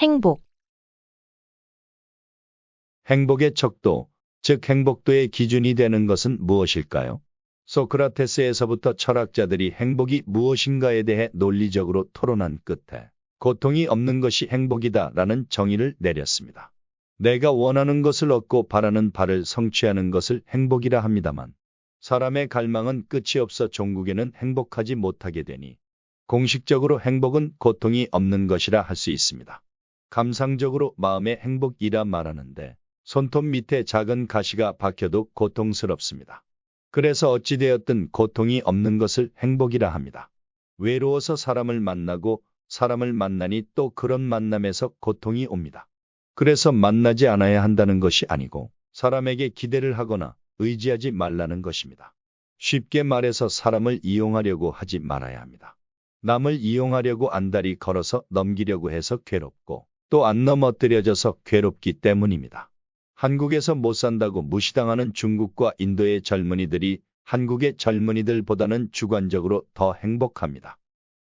행복. 행복의 척도, 즉 행복도의 기준이 되는 것은 무엇일까요? 소크라테스에서부터 철학자들이 행복이 무엇인가에 대해 논리적으로 토론한 끝에 고통이 없는 것이 행복이다라는 정의를 내렸습니다. 내가 원하는 것을 얻고 바라는 바를 성취하는 것을 행복이라 합니다만, 사람의 갈망은 끝이 없어 종국에는 행복하지 못하게 되니 공식적으로 행복은 고통이 없는 것이라 할 수 있습니다. 감상적으로 마음의 행복이라 말하는데 손톱 밑에 작은 가시가 박혀도 고통스럽습니다. 그래서 어찌되었든 고통이 없는 것을 행복이라 합니다. 외로워서 사람을 만나고 사람을 만나니 또 그런 만남에서 고통이 옵니다. 그래서 만나지 않아야 한다는 것이 아니고 사람에게 기대를 하거나 의지하지 말라는 것입니다. 쉽게 말해서 사람을 이용하려고 하지 말아야 합니다. 남을 이용하려고 안달이 걸어서 넘기려고 해서 괴롭고 또 안 넘어뜨려져서 괴롭기 때문입니다. 한국에서 못 산다고 무시당하는 중국과 인도의 젊은이들이 한국의 젊은이들보다는 주관적으로 더 행복합니다.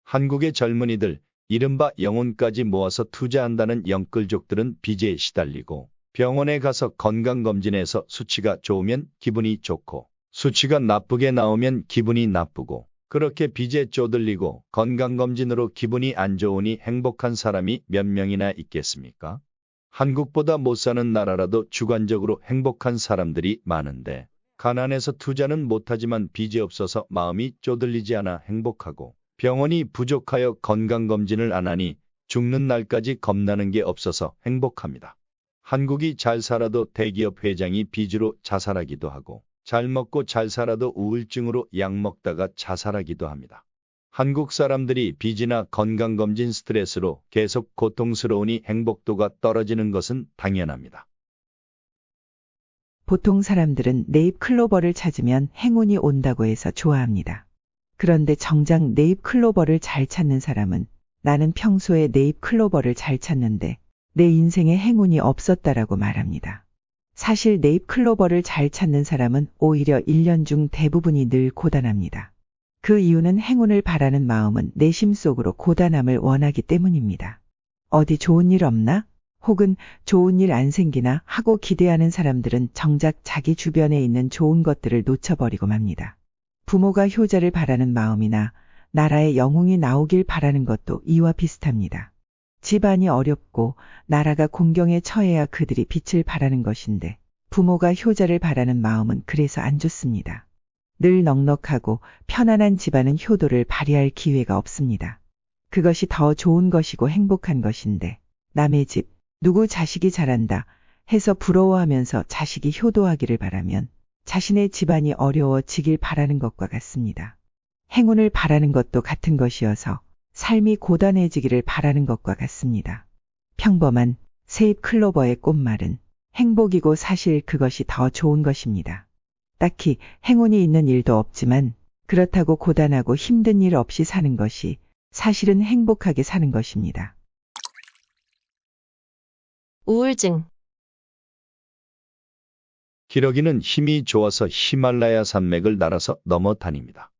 한국의 젊은이들, 이른바 영혼까지 모아서 투자한다는 영끌족들은 빚에 시달리고 병원에 가서 건강검진해서 수치가 좋으면 기분이 좋고 수치가 나쁘게 나오면 기분이 나쁘고 그렇게 빚에 쪼들리고 건강검진으로 기분이 안 좋으니 행복한 사람이 몇 명이나 있겠습니까? 한국보다 못 사는 나라라도 주관적으로 행복한 사람들이 많은데 가난해서 투자는 못하지만 빚이 없어서 마음이 쪼들리지 않아 행복하고 병원이 부족하여 건강검진을 안 하니 죽는 날까지 겁나는 게 없어서 행복합니다. 한국이 잘 살아도 대기업 회장이 빚으로 자살하기도 하고 잘 먹고 잘 살아도 우울증으로 약 먹다가 자살하기도 합니다. 한국 사람들이 빚이나 건강검진 스트레스로 계속 고통스러우니 행복도가 떨어지는 것은 당연합니다. 보통 사람들은 네잎클로버를 찾으면 행운이 온다고 해서 좋아합니다. 그런데 정작 네잎클로버를 잘 찾는 사람은 나는 평소에 네잎클로버를 잘 찾는데 내 인생에 행운이 없었다라고 말합니다. 사실 네잎클로버를 잘 찾는 사람은 오히려 1년 중 대부분이 늘 고단합니다. 그 이유는 행운을 바라는 마음은 내심 속으로 고단함을 원하기 때문입니다. 어디 좋은 일 없나? 혹은 좋은 일 안 생기나 하고 기대하는 사람들은 정작 자기 주변에 있는 좋은 것들을 놓쳐버리고 맙니다. 부모가 효자를 바라는 마음이나 나라에 영웅이 나오길 바라는 것도 이와 비슷합니다. 집안이 어렵고 나라가 공경에 처해야 그들이 빛을 바라는 것인데 부모가 효자를 바라는 마음은 그래서 안 좋습니다. 늘 넉넉하고 편안한 집안은 효도를 발휘할 기회가 없습니다. 그것이 더 좋은 것이고 행복한 것인데 남의 집, 누구 자식이 잘한다 해서 부러워하면서 자식이 효도하기를 바라면 자신의 집안이 어려워지길 바라는 것과 같습니다. 행운을 바라는 것도 같은 것이어서 삶이 고단해지기를 바라는 것과 같습니다. 평범한 세잎 클로버의 꽃말은 행복이고 사실 그것이 더 좋은 것입니다. 딱히 행운이 있는 일도 없지만 그렇다고 고단하고 힘든 일 없이 사는 것이 사실은 행복하게 사는 것입니다. 우울증. 기러기는 힘이 좋아서 히말라야 산맥을 날아서 넘어 다닙니다.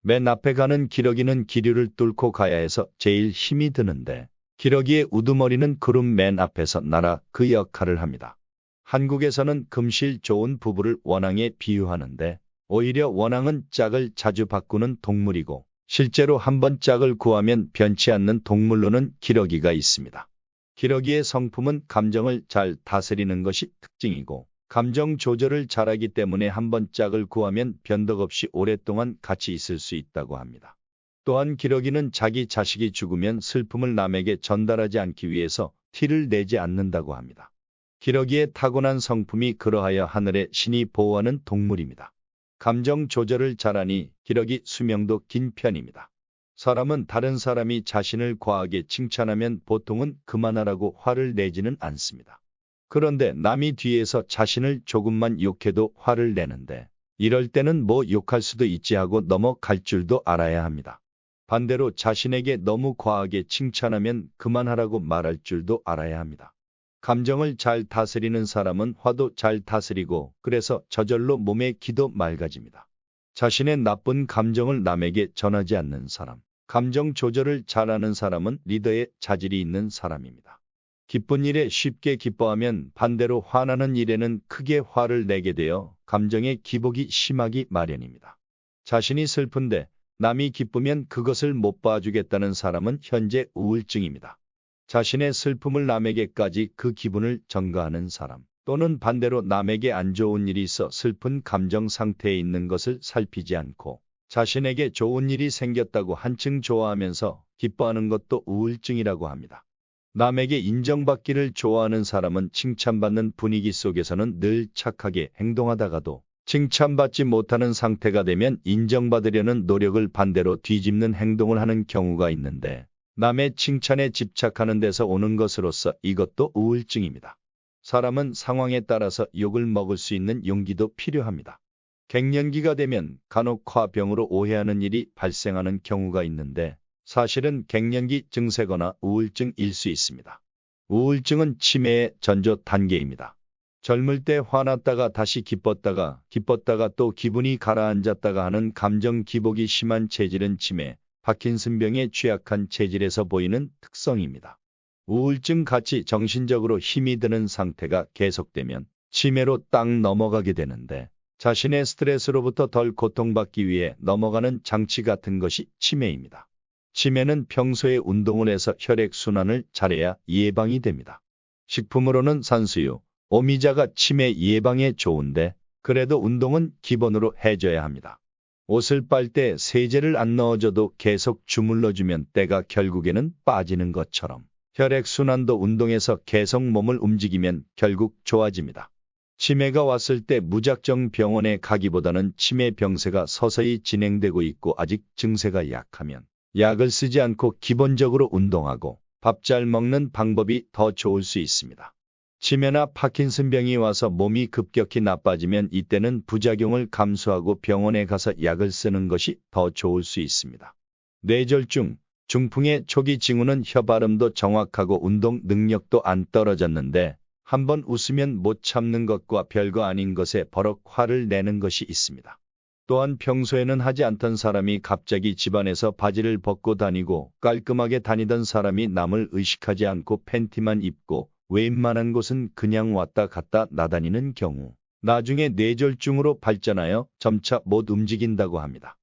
맨 앞에 가는 기러기는 기류를 뚫고 가야 해서 제일 힘이 드는데 기러기의 우두머리는 구름 맨 앞에서 날아 그 역할을 합니다. 한국에서는 금실 좋은 부부를 원앙에 비유하는데 오히려 원앙은 짝을 자주 바꾸는 동물이고 실제로 한번 짝을 구하면 변치 않는 동물로는 기러기가 있습니다. 기러기의 성품은 감정을 잘 다스리는 것이 특징이고 감정 조절을 잘하기 때문에 한번 짝을 구하면 변덕 없이 오랫동안 같이 있을 수 있다고 합니다. 또한 기러기는 자기 자식이 죽으면 슬픔을 남에게 전달하지 않기 위해서 티를 내지 않는다고 합니다. 기러기의 타고난 성품이 그러하여 하늘의 신이 보호하는 동물입니다. 감정 조절을 잘하니 기러기 수명도 긴 편입니다. 사람은 다른 사람이 자신을 과하게 칭찬하면 보통은 그만하라고 화를 내지는 않습니다. 그런데 남이 뒤에서 자신을 조금만 욕해도 화를 내는데 이럴 때는 뭐 욕할 수도 있지 하고 넘어갈 줄도 알아야 합니다. 반대로 자신에게 너무 과하게 칭찬하면 그만하라고 말할 줄도 알아야 합니다. 감정을 잘 다스리는 사람은 화도 잘 다스리고 그래서 저절로 몸의 기도 맑아집니다. 자신의 나쁜 감정을 남에게 전하지 않는 사람, 감정 조절을 잘하는 사람은 리더의 자질이 있는 사람입니다. 기쁜 일에 쉽게 기뻐하면 반대로 화나는 일에는 크게 화를 내게 되어 감정의 기복이 심하기 마련입니다. 자신이 슬픈데 남이 기쁘면 그것을 못 봐주겠다는 사람은 현재 우울증입니다. 자신의 슬픔을 남에게까지 그 기분을 전가하는 사람, 또는 반대로 남에게 안 좋은 일이 있어 슬픈 감정 상태에 있는 것을 살피지 않고 자신에게 좋은 일이 생겼다고 한층 좋아하면서 기뻐하는 것도 우울증이라고 합니다. 남에게 인정받기를 좋아하는 사람은 칭찬받는 분위기 속에서는 늘 착하게 행동하다가도 칭찬받지 못하는 상태가 되면 인정받으려는 노력을 반대로 뒤집는 행동을 하는 경우가 있는데, 남의 칭찬에 집착하는 데서 오는 것으로서 이것도 우울증입니다. 사람은 상황에 따라서 욕을 먹을 수 있는 용기도 필요합니다. 갱년기가 되면 간혹 화병으로 오해하는 일이 발생하는 경우가 있는데, 사실은 갱년기 증세거나 우울증일 수 있습니다. 우울증은 치매의 전조 단계입니다. 젊을 때 화났다가 다시 기뻤다가 또 기분이 가라앉았다가 하는 감정 기복이 심한 체질은 치매, 파킨슨병에 취약한 체질에서 보이는 특성입니다. 우울증 같이 정신적으로 힘이 드는 상태가 계속되면 치매로 딱 넘어가게 되는데, 자신의 스트레스로부터 덜 고통받기 위해 넘어가는 장치 같은 것이 치매입니다. 치매는 평소에 운동을 해서 혈액순환을 잘해야 예방이 됩니다. 식품으로는 산수유, 오미자가 치매 예방에 좋은데, 그래도 운동은 기본으로 해줘야 합니다. 옷을 빨 때 세제를 안 넣어줘도 계속 주물러주면 때가 결국에는 빠지는 것처럼 혈액순환도 운동해서 계속 몸을 움직이면 결국 좋아집니다. 치매가 왔을 때 무작정 병원에 가기보다는 치매 병세가 서서히 진행되고 있고 아직 증세가 약하면 약을 쓰지 않고 기본적으로 운동하고 밥 잘 먹는 방법이 더 좋을 수 있습니다. 치매나 파킨슨병이 와서 몸이 급격히 나빠지면 이때는 부작용을 감수하고 병원에 가서 약을 쓰는 것이 더 좋을 수 있습니다. 뇌졸중, 중풍의 초기 징후는 혀 발음도 정확하고 운동 능력도 안 떨어졌는데, 한번 웃으면 못 참는 것과 별거 아닌 것에 버럭 화를 내는 것이 있습니다. 또한 평소에는 하지 않던 사람이 갑자기 집안에서 바지를 벗고 다니고, 깔끔하게 다니던 사람이 남을 의식하지 않고 팬티만 입고 웬만한 곳은 그냥 왔다 갔다 나다니는 경우, 나중에 뇌졸중으로 발전하여 점차 못 움직인다고 합니다.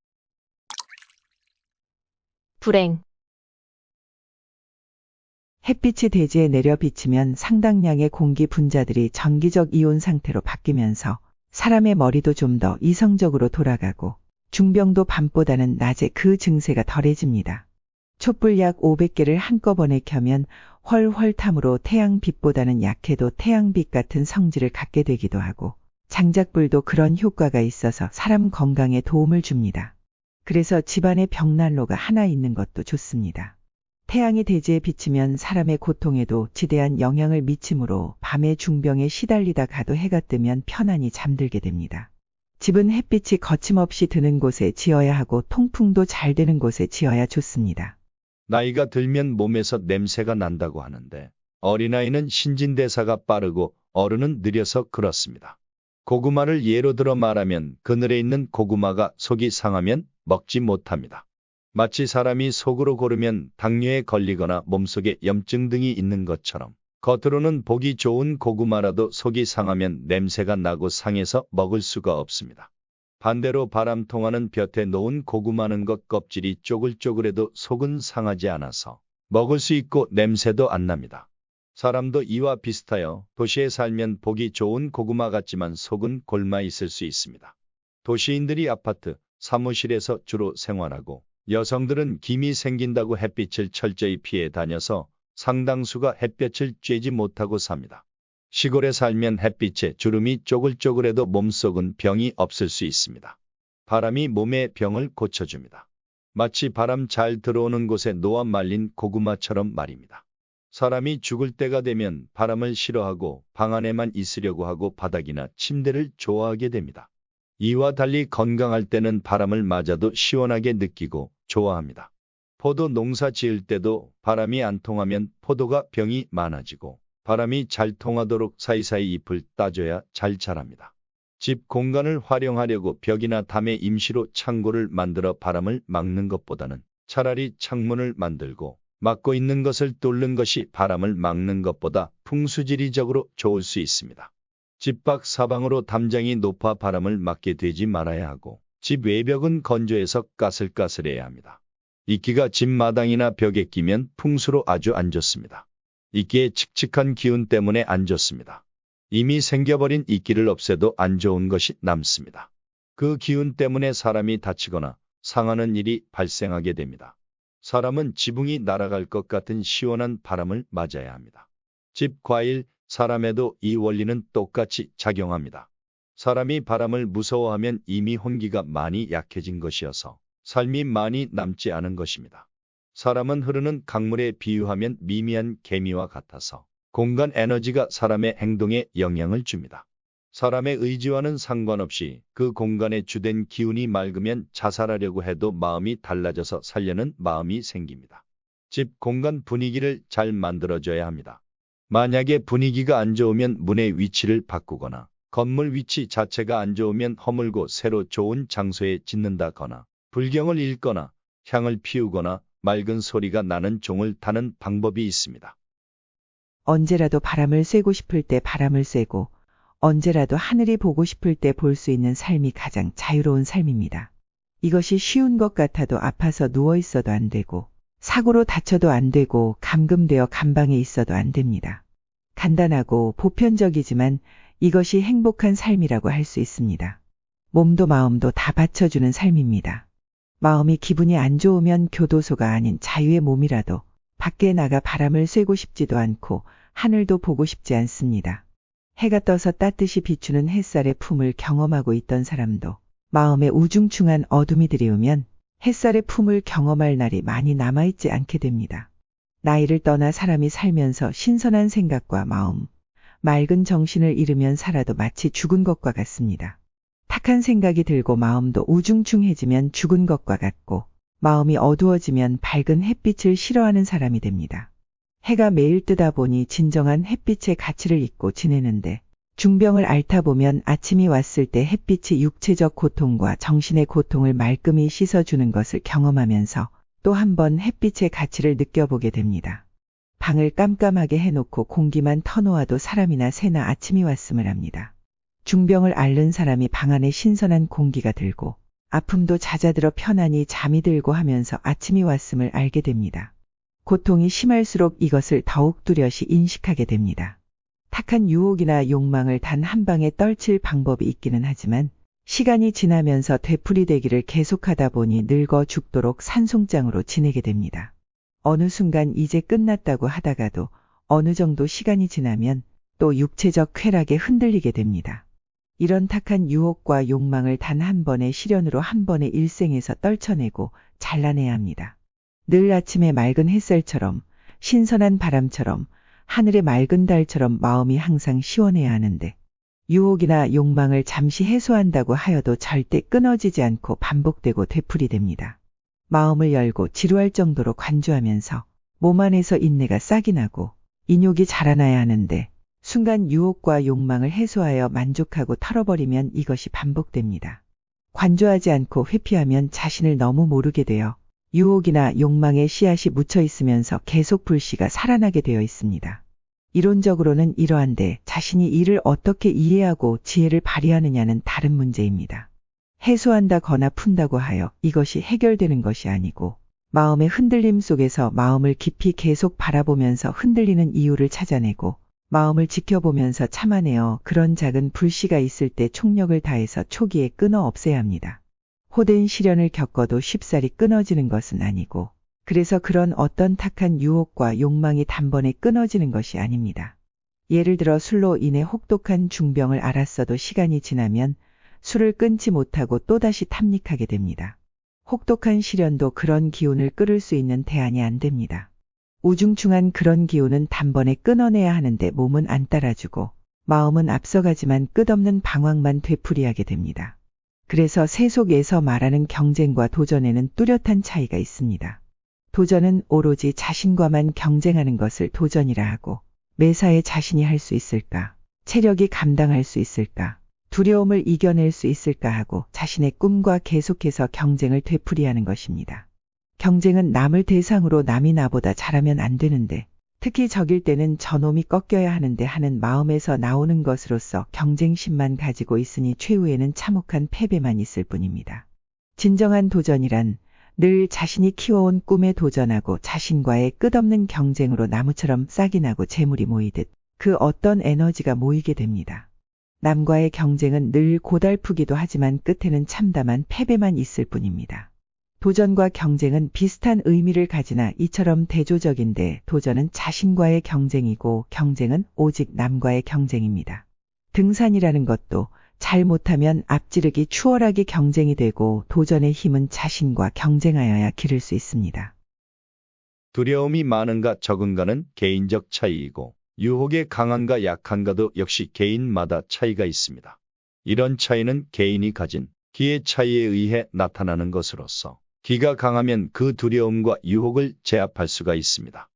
불행. 햇빛이 대지에 내려 비치면 상당량의 공기 분자들이 전기적 이온 상태로 바뀌면서 사람의 머리도 좀 더 이성적으로 돌아가고 중병도 밤보다는 낮에 그 증세가 덜해집니다. 촛불 약 500개를 한꺼번에 켜면 헐헐탐으로 태양빛보다는 약해도 태양빛 같은 성질을 갖게 되기도 하고, 장작불도 그런 효과가 있어서 사람 건강에 도움을 줍니다. 그래서 집안에 벽난로가 하나 있는 것도 좋습니다. 태양이 대지에 비치면 사람의 고통에도 지대한 영향을 미치므로 밤에 중병에 시달리다 가도 해가 뜨면 편안히 잠들게 됩니다. 집은 햇빛이 거침없이 드는 곳에 지어야 하고 통풍도 잘 되는 곳에 지어야 좋습니다. 나이가 들면 몸에서 냄새가 난다고 하는데, 어린아이는 신진대사가 빠르고 어른은 느려서 그렇습니다. 고구마를 예로 들어 말하면 그늘에 있는 고구마가 속이 상하면 먹지 못합니다. 마치 사람이 속으로 고르면 당뇨에 걸리거나 몸속에 염증 등이 있는 것처럼, 겉으로는 보기 좋은 고구마라도 속이 상하면 냄새가 나고 상해서 먹을 수가 없습니다. 반대로 바람 통하는 볕에 놓은 고구마는 것 껍질이 쪼글쪼글해도 속은 상하지 않아서 먹을 수 있고 냄새도 안 납니다. 사람도 이와 비슷하여 도시에 살면 보기 좋은 고구마 같지만 속은 골마 있을 수 있습니다. 도시인들이 아파트, 사무실에서 주로 생활하고, 여성들은 김이 생긴다고 햇빛을 철저히 피해 다녀서 상당수가 햇볕을 쬐지 못하고 삽니다. 시골에 살면 햇빛에 주름이 쪼글쪼글해도 몸속은 병이 없을 수 있습니다. 바람이 몸의 병을 고쳐줍니다. 마치 바람 잘 들어오는 곳에 놓아 말린 고구마처럼 말입니다. 사람이 죽을 때가 되면 바람을 싫어하고 방 안에만 있으려고 하고 바닥이나 침대를 좋아하게 됩니다. 이와 달리 건강할 때는 바람을 맞아도 시원하게 느끼고 좋아합니다. 포도 농사 지을 때도 바람이 안 통하면 포도가 병이 많아지고, 바람이 잘 통하도록 사이사이 잎을 따줘야 잘 자랍니다. 집 공간을 활용하려고 벽이나 담에 임시로 창고를 만들어 바람을 막는 것보다는 차라리 창문을 만들고 막고 있는 것을 뚫는 것이 바람을 막는 것보다 풍수지리적으로 좋을 수 있습니다. 집 밖 사방으로 담장이 높아 바람을 막게 되지 말아야 하고 집 외벽은 건조해서 까슬까슬해야 합니다. 이끼가 집 마당이나 벽에 끼면 풍수로 아주 안 좋습니다. 이끼의 칙칙한 기운 때문에 안 좋습니다. 이미 생겨버린 이끼를 없애도 안 좋은 것이 남습니다. 그 기운 때문에 사람이 다치거나 상하는 일이 발생하게 됩니다. 사람은 지붕이 날아갈 것 같은 시원한 바람을 맞아야 합니다. 집, 과일, 사람에도 이 원리는 똑같이 작용합니다. 사람이 바람을 무서워하면 이미 혼기가 많이 약해진 것이어서 삶이 많이 남지 않은 것입니다. 사람은 흐르는 강물에 비유하면 미미한 개미와 같아서 공간 에너지가 사람의 행동에 영향을 줍니다. 사람의 의지와는 상관없이 그 공간의 주된 기운이 맑으면 자살하려고 해도 마음이 달라져서 살려는 마음이 생깁니다. 집 공간 분위기를 잘 만들어줘야 합니다. 만약에 분위기가 안 좋으면 문의 위치를 바꾸거나 건물 위치 자체가 안 좋으면 허물고 새로 좋은 장소에 짓는다거나 불경을 읽거나 향을 피우거나 맑은 소리가 나는 종을 타는 방법이 있습니다. 언제라도 바람을 쐬고 싶을 때 바람을 쐬고 언제라도 하늘이 보고 싶을 때 볼 수 있는 삶이 가장 자유로운 삶입니다. 이것이 쉬운 것 같아도 아파서 누워 있어도 안 되고 사고로 다쳐도 안 되고 감금되어 감방에 있어도 안 됩니다. 간단하고 보편적이지만 이것이 행복한 삶이라고 할 수 있습니다. 몸도 마음도 다 받쳐주는 삶입니다. 마음이 기분이 안 좋으면 교도소가 아닌 자유의 몸이라도 밖에 나가 바람을 쐬고 싶지도 않고 하늘도 보고 싶지 않습니다. 해가 떠서 따뜻이 비추는 햇살의 품을 경험하고 있던 사람도 마음에 우중충한 어둠이 들이오면 햇살의 품을 경험할 날이 많이 남아있지 않게 됩니다. 나이를 떠나 사람이 살면서 신선한 생각과 마음, 맑은 정신을 잃으면 살아도 마치 죽은 것과 같습니다. 탁한 생각이 들고 마음도 우중충해지면 죽은 것과 같고 마음이 어두워지면 밝은 햇빛을 싫어하는 사람이 됩니다. 해가 매일 뜨다 보니 진정한 햇빛의 가치를 잊고 지내는데 중병을 앓다 보면 아침이 왔을 때 햇빛이 육체적 고통과 정신의 고통을 말끔히 씻어주는 것을 경험하면서 또 한 번 햇빛의 가치를 느껴보게 됩니다. 방을 깜깜하게 해놓고 공기만 터놓아도 사람이나 새나 아침이 왔음을 합니다. 중병을 앓는 사람이 방 안에 신선한 공기가 들고 아픔도 잦아들어 편안히 잠이 들고 하면서 아침이 왔음을 알게 됩니다. 고통이 심할수록 이것을 더욱 뚜렷이 인식하게 됩니다. 탁한 유혹이나 욕망을 단 한 방에 떨칠 방법이 있기는 하지만 시간이 지나면서 되풀이되기를 계속하다 보니 늙어 죽도록 산송장으로 지내게 됩니다. 어느 순간 이제 끝났다고 하다가도 어느 정도 시간이 지나면 또 육체적 쾌락에 흔들리게 됩니다. 이런 탁한 유혹과 욕망을 단 한 번의 시련으로 한 번의 일생에서 떨쳐내고 잘라내야 합니다. 늘 아침의 맑은 햇살처럼 신선한 바람처럼 하늘의 맑은 달처럼 마음이 항상 시원해야 하는데 유혹이나 욕망을 잠시 해소한다고 하여도 절대 끊어지지 않고 반복되고 되풀이됩니다. 마음을 열고 지루할 정도로 관조하면서 몸 안에서 인내가 싹이 나고 인욕이 자라나야 하는데 순간 유혹과 욕망을 해소하여 만족하고 털어버리면 이것이 반복됩니다. 관조하지 않고 회피하면 자신을 너무 모르게 되어 유혹이나 욕망의 씨앗이 묻혀 있으면서 계속 불씨가 살아나게 되어 있습니다. 이론적으로는 이러한데 자신이 이를 어떻게 이해하고 지혜를 발휘하느냐는 다른 문제입니다. 해소한다거나 푼다고 하여 이것이 해결되는 것이 아니고 마음의 흔들림 속에서 마음을 깊이 계속 바라보면서 흔들리는 이유를 찾아내고 마음을 지켜보면서 참아내어 그런 작은 불씨가 있을 때 총력을 다해서 초기에 끊어 없애야 합니다. 호된 시련을 겪어도 쉽사리 끊어지는 것은 아니고 그래서 그런 어떤 탁한 유혹과 욕망이 단번에 끊어지는 것이 아닙니다. 예를 들어 술로 인해 혹독한 중병을 앓았어도 시간이 지나면 술을 끊지 못하고 또다시 탐닉하게 됩니다. 혹독한 시련도 그런 기운을 끌을 수 있는 대안이 안 됩니다. 우중충한 그런 기운은 단번에 끊어내야 하는데 몸은 안 따라주고 마음은 앞서가지만 끝없는 방황만 되풀이하게 됩니다. 그래서 세속에서 말하는 경쟁과 도전에는 뚜렷한 차이가 있습니다. 도전은 오로지 자신과만 경쟁하는 것을 도전이라 하고 매사에 자신이 할 수 있을까, 체력이 감당할 수 있을까, 두려움을 이겨낼 수 있을까 하고 자신의 꿈과 계속해서 경쟁을 되풀이하는 것입니다. 경쟁은 남을 대상으로 남이 나보다 잘하면 안 되는데, 특히 적일 때는 저놈이 꺾여야 하는데 하는 마음에서 나오는 것으로서 경쟁심만 가지고 있으니 최후에는 참혹한 패배만 있을 뿐입니다. 진정한 도전이란 늘 자신이 키워온 꿈에 도전하고 자신과의 끝없는 경쟁으로 나무처럼 싹이 나고 재물이 모이듯 그 어떤 에너지가 모이게 됩니다. 남과의 경쟁은 늘 고달프기도 하지만 끝에는 참담한 패배만 있을 뿐입니다. 도전과 경쟁은 비슷한 의미를 가지나 이처럼 대조적인데 도전은 자신과의 경쟁이고 경쟁은 오직 남과의 경쟁입니다. 등산이라는 것도 잘못하면 앞지르기 추월하기 경쟁이 되고 도전의 힘은 자신과 경쟁하여야 기를 수 있습니다. 두려움이 많은가 적은가는 개인적 차이이고 유혹의 강한가 약한가도 역시 개인마다 차이가 있습니다. 이런 차이는 개인이 가진 기의 차이에 의해 나타나는 것으로서 기가 강하면 그 두려움과 유혹을 제압할 수가 있습니다.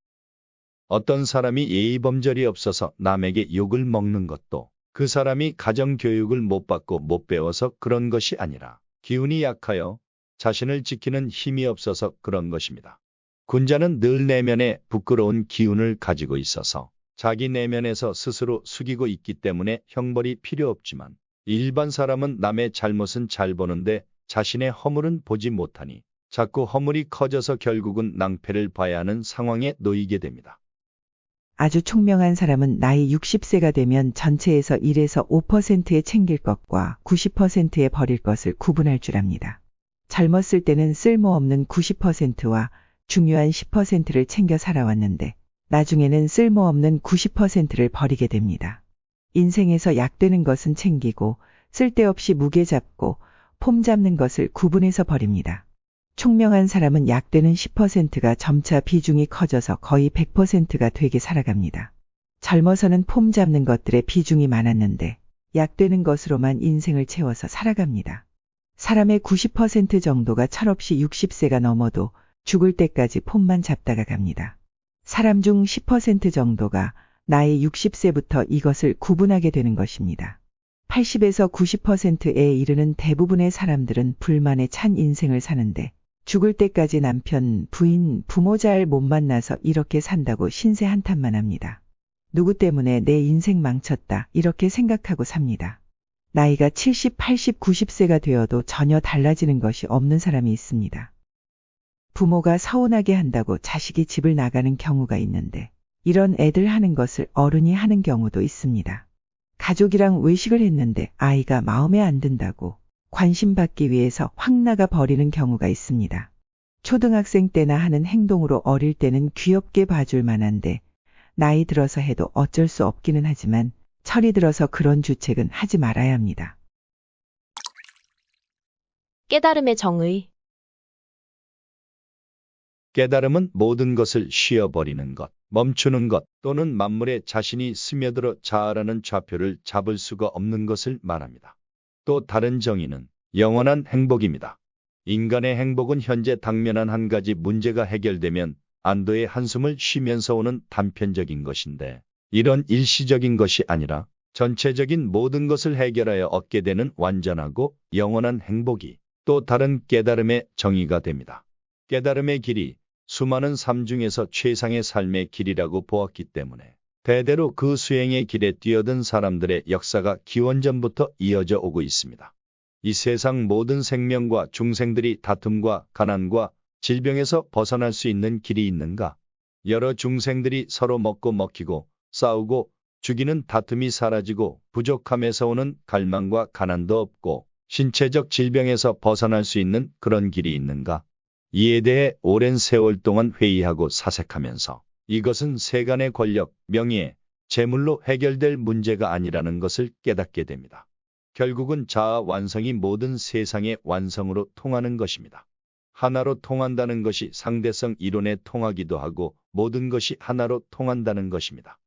어떤 사람이 예의범절이 없어서 남에게 욕을 먹는 것도 그 사람이 가정교육을 못 받고 못 배워서 그런 것이 아니라 기운이 약하여 자신을 지키는 힘이 없어서 그런 것입니다. 군자는 늘 내면에 부끄러운 기운을 가지고 있어서 자기 내면에서 스스로 숙이고 있기 때문에 형벌이 필요 없지만 일반 사람은 남의 잘못은 잘 보는데 자신의 허물은 보지 못하니 자꾸 허물이 커져서 결국은 낭패를 봐야 하는 상황에 놓이게 됩니다. 아주 총명한 사람은 나이 60세가 되면 전체에서 1에서 5%에 챙길 것과 90%에 버릴 것을 구분할 줄 압니다. 젊었을 때는 쓸모없는 90%와 중요한 10%를 챙겨 살아왔는데 나중에는 쓸모없는 90%를 버리게 됩니다. 인생에서 약되는 것은 챙기고 쓸데없이 무게 잡고 폼 잡는 것을 구분해서 버립니다. 총명한 사람은 약되는 10%가 점차 비중이 커져서 거의 100%가 되게 살아갑니다. 젊어서는 폼 잡는 것들의 비중이 많았는데 약되는 것으로만 인생을 채워서 살아갑니다. 사람의 90% 정도가 철없이 60세가 넘어도 죽을 때까지 폼만 잡다가 갑니다. 사람 중 10% 정도가 나이 60세부터 이것을 구분하게 되는 것입니다. 80에서 90%에 이르는 대부분의 사람들은 불만에 찬 인생을 사는데 죽을 때까지 남편, 부인, 부모 잘 못 만나서 이렇게 산다고 신세 한탄만 합니다. 누구 때문에 내 인생 망쳤다 이렇게 생각하고 삽니다. 나이가 70, 80, 90세가 되어도 전혀 달라지는 것이 없는 사람이 있습니다. 부모가 서운하게 한다고 자식이 집을 나가는 경우가 있는데 이런 애들 하는 것을 어른이 하는 경우도 있습니다. 가족이랑 외식을 했는데 아이가 마음에 안 든다고 관심받기 위해서 확 나가 버리는 경우가 있습니다. 초등학생 때나 하는 행동으로 어릴 때는 귀엽게 봐줄 만한데 나이 들어서 해도 어쩔 수 없기는 하지만 철이 들어서 그런 주책은 하지 말아야 합니다. 깨달음의 정의. 깨달음은 모든 것을 쉬어버리는 것, 멈추는 것 또는 만물에 자신이 스며들어 자아라는 좌표를 잡을 수가 없는 것을 말합니다. 또 다른 정의는 영원한 행복입니다. 인간의 행복은 현재 당면한 한 가지 문제가 해결되면 안도의 한숨을 쉬면서 오는 단편적인 것인데 이런 일시적인 것이 아니라 전체적인 모든 것을 해결하여 얻게 되는 완전하고 영원한 행복이 또 다른 깨달음의 정의가 됩니다. 깨달음의 길이 수많은 삶 중에서 최상의 삶의 길이라고 보았기 때문에 대대로 그 수행의 길에 뛰어든 사람들의 역사가 기원전부터 이어져 오고 있습니다. 이 세상 모든 생명과 중생들이 다툼과 가난과 질병에서 벗어날 수 있는 길이 있는가? 여러 중생들이 서로 먹고 먹히고 싸우고 죽이는 다툼이 사라지고 부족함에서 오는 갈망과 가난도 없고 신체적 질병에서 벗어날 수 있는 그런 길이 있는가? 이에 대해 오랜 세월 동안 회의하고 사색하면서 이것은 세간의 권력, 명예, 재물로 해결될 문제가 아니라는 것을 깨닫게 됩니다. 결국은 자아 완성이 모든 세상의 완성으로 통하는 것입니다. 하나로 통한다는 것이 상대성 이론에 통하기도 하고 모든 것이 하나로 통한다는 것입니다.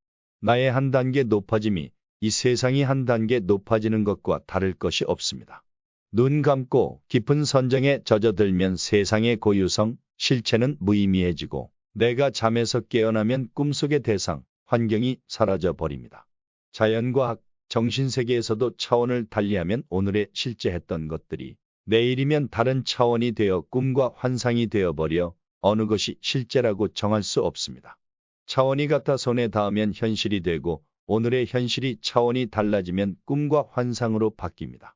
나의 한 단계 높아짐이 이 세상이 한 단계 높아지는 것과 다를 것이 없습니다. 눈 감고 깊은 선정에 젖어들면 세상의 고유성, 실체는 무의미해지고 내가 잠에서 깨어나면 꿈속의 대상, 환경이 사라져 버립니다. 자연과학, 정신세계에서도 차원을 달리하면 오늘의 실제했던 것들이 내일이면 다른 차원이 되어 꿈과 환상이 되어버려 어느 것이 실제라고 정할 수 없습니다. 차원이 같아 손에 닿으면 현실이 되고 오늘의 현실이 차원이 달라지면 꿈과 환상으로 바뀝니다.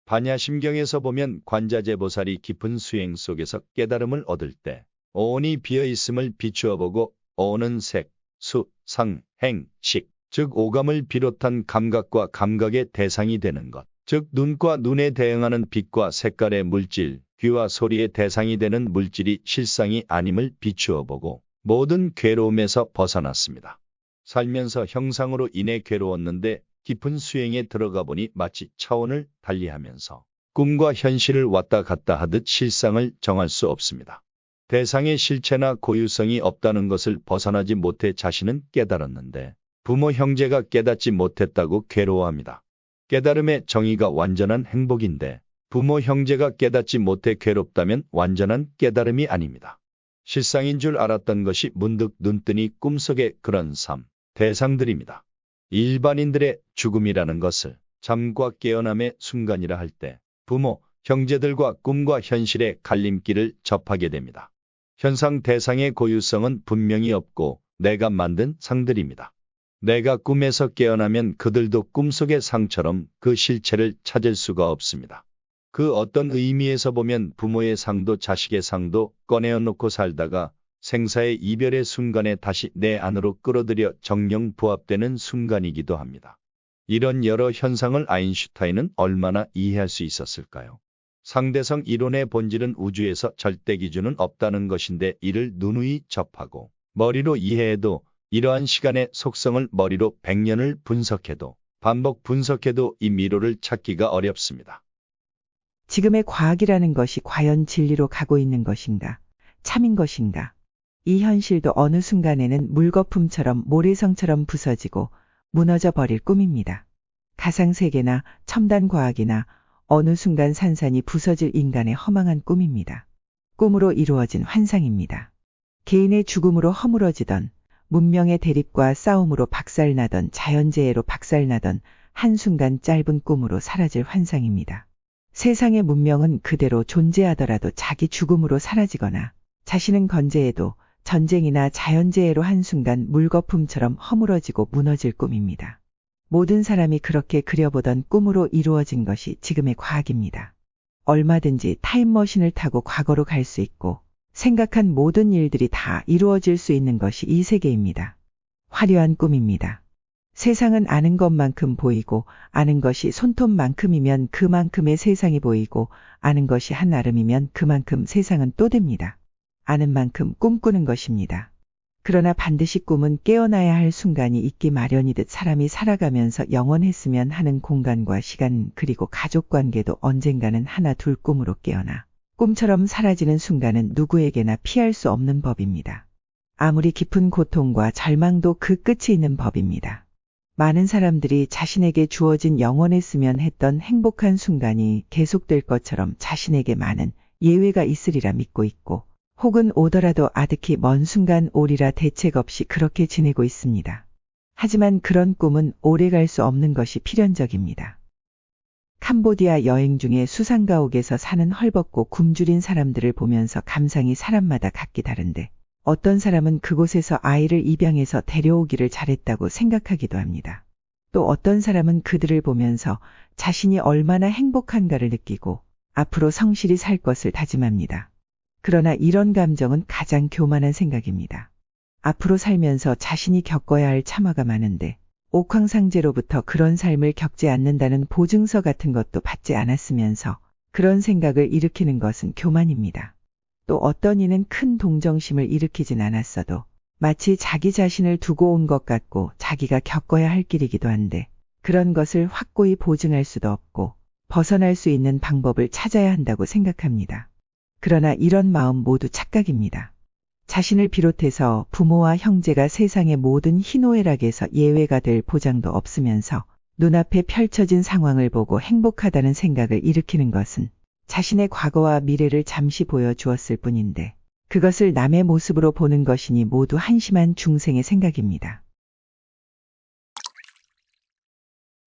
반야심경에서 보면 관자재보살이 깊은 수행 속에서 깨달음을 얻을 때 오온이 비어있음을 비추어 보고 오온은 색, 수, 상, 행, 식, 즉 오감을 비롯한 감각과 감각의 대상이 되는 것, 즉 눈과 눈에 대응하는 빛과 색깔의 물질, 귀와 소리의 대상이 되는 물질이 실상이 아님을 비추어 보고 모든 괴로움에서 벗어났습니다. 살면서 형상으로 인해 괴로웠는데 깊은 수행에 들어가 보니 마치 차원을 달리하면서 꿈과 현실을 왔다 갔다 하듯 실상을 정할 수 없습니다. 대상의 실체나 고유성이 없다는 것을 벗어나지 못해 자신은 깨달았는데 부모 형제가 깨닫지 못했다고 괴로워합니다. 깨달음의 정의가 완전한 행복인데 부모 형제가 깨닫지 못해 괴롭다면 완전한 깨달음이 아닙니다. 실상인 줄 알았던 것이 문득 눈뜨니 꿈속의 그런 삶, 대상들입니다. 일반인들의 죽음이라는 것을 잠과 깨어남의 순간이라 할 때 부모, 형제들과 꿈과 현실의 갈림길을 접하게 됩니다. 현상 대상의 고유성은 분명히 없고 내가 만든 상들입니다. 내가 꿈에서 깨어나면 그들도 꿈속의 상처럼 그 실체를 찾을 수가 없습니다. 그 어떤 의미에서 보면 부모의 상도 자식의 상도 꺼내어놓고 살다가 생사의 이별의 순간에 다시 내 안으로 끌어들여 정령 부합되는 순간이기도 합니다. 이런 여러 현상을 아인슈타인은 얼마나 이해할 수 있었을까요? 상대성 이론의 본질은 우주에서 절대 기준은 없다는 것인데 이를 누누이 접하고 머리로 이해해도 이러한 시간의 속성을 머리로 100년을 분석해도 반복 분석해도 이 미로를 찾기가 어렵습니다. 지금의 과학이라는 것이 과연 진리로 가고 있는 것인가? 참인 것인가? 이 현실도 어느 순간에는 물거품처럼 모래성처럼 부서지고 무너져 버릴 꿈입니다. 가상세계나 첨단과학이나 어느 순간 산산이 부서질 인간의 허망한 꿈입니다. 꿈으로 이루어진 환상입니다. 개인의 죽음으로 허물어지던 문명의 대립과 싸움으로 박살나던 자연재해로 박살나던 한순간 짧은 꿈으로 사라질 환상입니다. 세상의 문명은 그대로 존재하더라도 자기 죽음으로 사라지거나 자신은 건재해도 전쟁이나 자연재해로 한순간 물거품처럼 허물어지고 무너질 꿈입니다. 모든 사람이 그렇게 그려보던 꿈으로 이루어진 것이 지금의 과학입니다. 얼마든지 타임머신을 타고 과거로 갈 수 있고 생각한 모든 일들이 다 이루어질 수 있는 것이 이 세계입니다. 화려한 꿈입니다. 세상은 아는 것만큼 보이고 아는 것이 손톱만큼이면 그만큼의 세상이 보이고 아는 것이 한아름이면 그만큼 세상은 또 됩니다. 아는 만큼 꿈꾸는 것입니다. 그러나 반드시 꿈은 깨어나야 할 순간이 있기 마련이듯 사람이 살아가면서 영원했으면 하는 공간과 시간 그리고 가족관계도 언젠가는 하나 둘 꿈으로 깨어나 꿈처럼 사라지는 순간은 누구에게나 피할 수 없는 법입니다. 아무리 깊은 고통과 절망도 그 끝이 있는 법입니다. 많은 사람들이 자신에게 주어진 영원했으면 했던 행복한 순간이 계속될 것처럼 자신에게 많은 예외가 있으리라 믿고 있고 혹은 오더라도 아득히 먼 순간 오리라 대책 없이 그렇게 지내고 있습니다. 하지만 그런 꿈은 오래 갈 수 없는 것이 필연적입니다. 캄보디아 여행 중에 수상가옥에서 사는 헐벗고 굶주린 사람들을 보면서 감상이 사람마다 각기 다른데 어떤 사람은 그곳에서 아이를 입양해서 데려오기를 잘했다고 생각하기도 합니다. 또 어떤 사람은 그들을 보면서 자신이 얼마나 행복한가를 느끼고 앞으로 성실히 살 것을 다짐합니다. 그러나 이런 감정은 가장 교만한 생각입니다. 앞으로 살면서 자신이 겪어야 할 참화가 많은데 옥황상제로부터 그런 삶을 겪지 않는다는 보증서 같은 것도 받지 않았으면서 그런 생각을 일으키는 것은 교만입니다. 또 어떤 이는 큰 동정심을 일으키진 않았어도 마치 자기 자신을 두고 온 것 같고 자기가 겪어야 할 길이기도 한데 그런 것을 확고히 보증할 수도 없고 벗어날 수 있는 방법을 찾아야 한다고 생각합니다. 그러나 이런 마음 모두 착각입니다. 자신을 비롯해서 부모와 형제가 세상의 모든 희노애락에서 예외가 될 보장도 없으면서 눈앞에 펼쳐진 상황을 보고 행복하다는 생각을 일으키는 것은 자신의 과거와 미래를 잠시 보여주었을 뿐인데 그것을 남의 모습으로 보는 것이니 모두 한심한 중생의 생각입니다.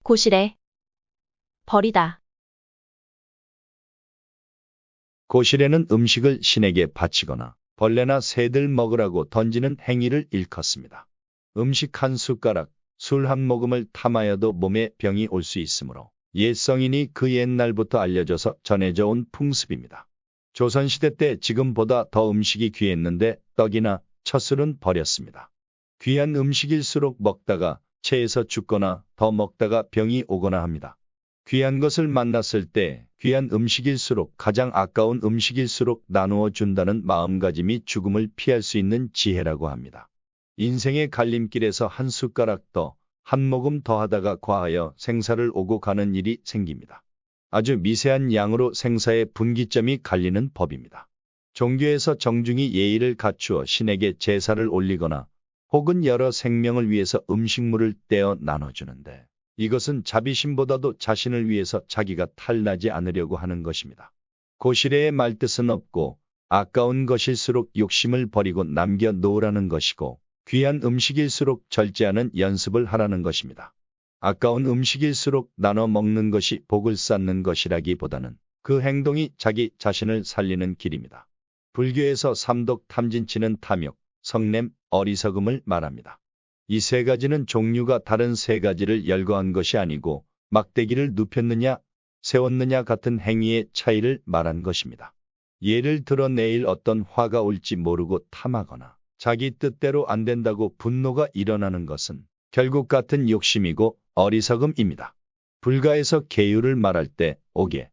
고실에 버리다. 고실에는 음식을 신에게 바치거나 벌레나 새들 먹으라고 던지는 행위를 일컫습니다. 음식 한 숟가락, 술 한 모금을 탐하여도 몸에 병이 올 수 있으므로 옛 성인이 그 옛날부터 알려져서 전해져 온 풍습입니다. 조선시대 때 지금보다 더 음식이 귀했는데 떡이나 첫 술은 버렸습니다. 귀한 음식일수록 먹다가 체해서 죽거나 더 먹다가 병이 오거나 합니다. 귀한 것을 만났을 때 귀한 음식일수록 가장 아까운 음식일수록 나누어 준다는 마음가짐이 죽음을 피할 수 있는 지혜라고 합니다. 인생의 갈림길에서 한 숟가락 더, 한 모금 더 하다가 과하여 생사를 오고 가는 일이 생깁니다. 아주 미세한 양으로 생사의 분기점이 갈리는 법입니다. 종교에서 정중히 예의를 갖추어 신에게 제사를 올리거나 혹은 여러 생명을 위해서 음식물을 떼어 나눠주는데 이것은 자비심보다도 자신을 위해서 자기가 탈나지 않으려고 하는 것입니다. 고시래의 말뜻은 없고 아까운 것일수록 욕심을 버리고 남겨 놓으라는 것이고 귀한 음식일수록 절제하는 연습을 하라는 것입니다. 아까운 음식일수록 나눠 먹는 것이 복을 쌓는 것이라기보다는 그 행동이 자기 자신을 살리는 길입니다. 불교에서 삼독 탐진치는 탐욕, 성냄, 어리석음을 말합니다. 이 세 가지는 종류가 다른 세 가지를 열거한 것이 아니고 막대기를 눕혔느냐, 세웠느냐 같은 행위의 차이를 말한 것입니다. 예를 들어 내일 어떤 화가 올지 모르고 탐하거나 자기 뜻대로 안 된다고 분노가 일어나는 것은 결국 같은 욕심이고 어리석음입니다. 불가에서 계율을 말할 때 오개,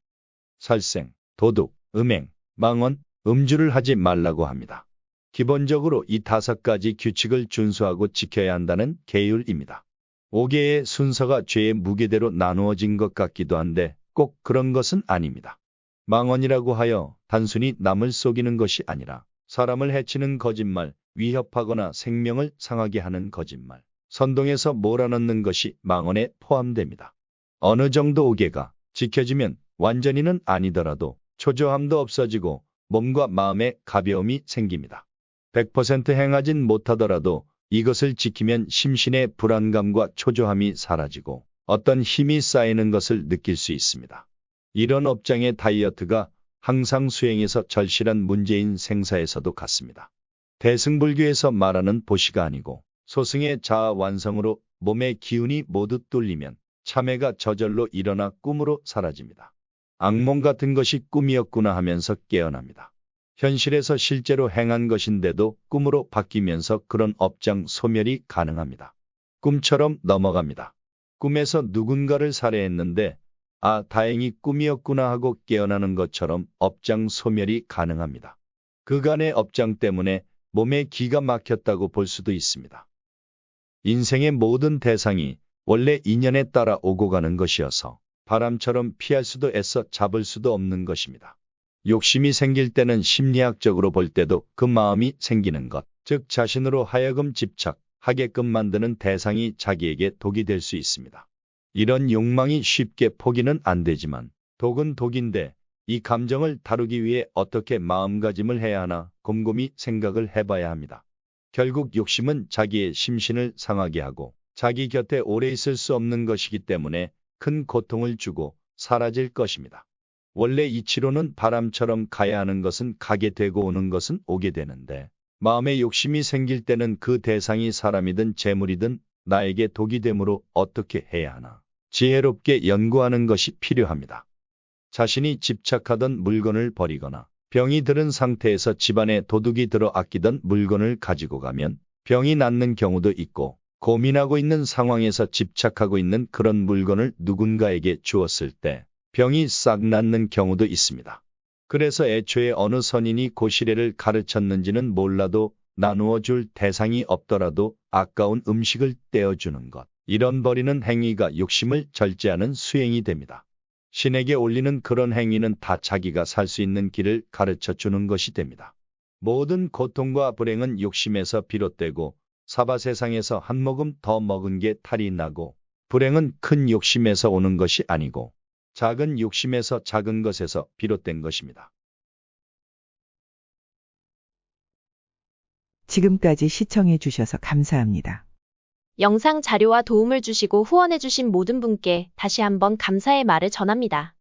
살생, 도둑, 음행, 망언, 음주를 하지 말라고 합니다. 기본적으로 이 5가지 규칙을 준수하고 지켜야 한다는 계율입니다. 오개의 순서가 죄의 무게대로 나누어진 것 같기도 한데 꼭 그런 것은 아닙니다. 망언이라고 하여 단순히 남을 속이는 것이 아니라 사람을 해치는 거짓말, 위협하거나 생명을 상하게 하는 거짓말, 선동해서 몰아넣는 것이 망언에 포함됩니다. 어느 정도 오개가 지켜지면 완전히는 아니더라도 초조함도 없어지고 몸과 마음에 가벼움이 생깁니다. 100% 행하진 못하더라도 이것을 지키면 심신의 불안감과 초조함이 사라지고 어떤 힘이 쌓이는 것을 느낄 수 있습니다. 이런 업장의 다이어트가 항상 수행에서 절실한 문제인 생사에서도 같습니다. 대승불교에서 말하는 보시가 아니고 소승의 자아 완성으로 몸의 기운이 모두 뚫리면 참회가 저절로 일어나 꿈으로 사라집니다. 악몽 같은 것이 꿈이었구나 하면서 깨어납니다. 현실에서 실제로 행한 것인데도 꿈으로 바뀌면서 그런 업장 소멸이 가능합니다. 꿈처럼 넘어갑니다. 꿈에서 누군가를 살해했는데 아, 다행히 꿈이었구나 하고 깨어나는 것처럼 업장 소멸이 가능합니다. 그간의 업장 때문에 몸에 기가 막혔다고 볼 수도 있습니다. 인생의 모든 대상이 원래 인연에 따라 오고 가는 것이어서 바람처럼 피할 수도 애써 잡을 수도 없는 것입니다. 욕심이 생길 때는 심리학적으로 볼 때도 그 마음이 생기는 것, 즉 자신으로 하여금 집착하게끔 만드는 대상이 자기에게 독이 될 수 있습니다. 이런 욕망이 쉽게 포기는 안 되지만 독은 독인데 이 감정을 다루기 위해 어떻게 마음가짐을 해야 하나 곰곰이 생각을 해봐야 합니다. 결국 욕심은 자기의 심신을 상하게 하고 자기 곁에 오래 있을 수 없는 것이기 때문에 큰 고통을 주고 사라질 것입니다. 원래 이치로는 바람처럼 가야 하는 것은 가게 되고 오는 것은 오게 되는데 마음에 욕심이 생길 때는 그 대상이 사람이든 재물이든 나에게 독이 되므로 어떻게 해야 하나 지혜롭게 연구하는 것이 필요합니다. 자신이 집착하던 물건을 버리거나 병이 들은 상태에서 집안에 도둑이 들어 아끼던 물건을 가지고 가면 병이 낫는 경우도 있고 고민하고 있는 상황에서 집착하고 있는 그런 물건을 누군가에게 주었을 때 병이 싹 낫는 경우도 있습니다. 그래서 애초에 어느 선인이 고시래를 가르쳤는지는 몰라도 나누어 줄 대상이 없더라도 아까운 음식을 떼어주는 것, 이런 버리는 행위가 욕심을 절제하는 수행이 됩니다. 신에게 올리는 그런 행위는 다 자기가 살 수 있는 길을 가르쳐 주는 것이 됩니다. 모든 고통과 불행은 욕심에서 비롯되고 사바세상에서 한 모금 더 먹은 게 탈이 나고 불행은 큰 욕심에서 오는 것이 아니고 작은 욕심에서 작은 것에서 비롯된 것입니다. 지금까지 시청해 주셔서 감사합니다. 영상 자료와 도움을 주시고 후원해주신 모든 분께 다시 한번 감사의 말을 전합니다.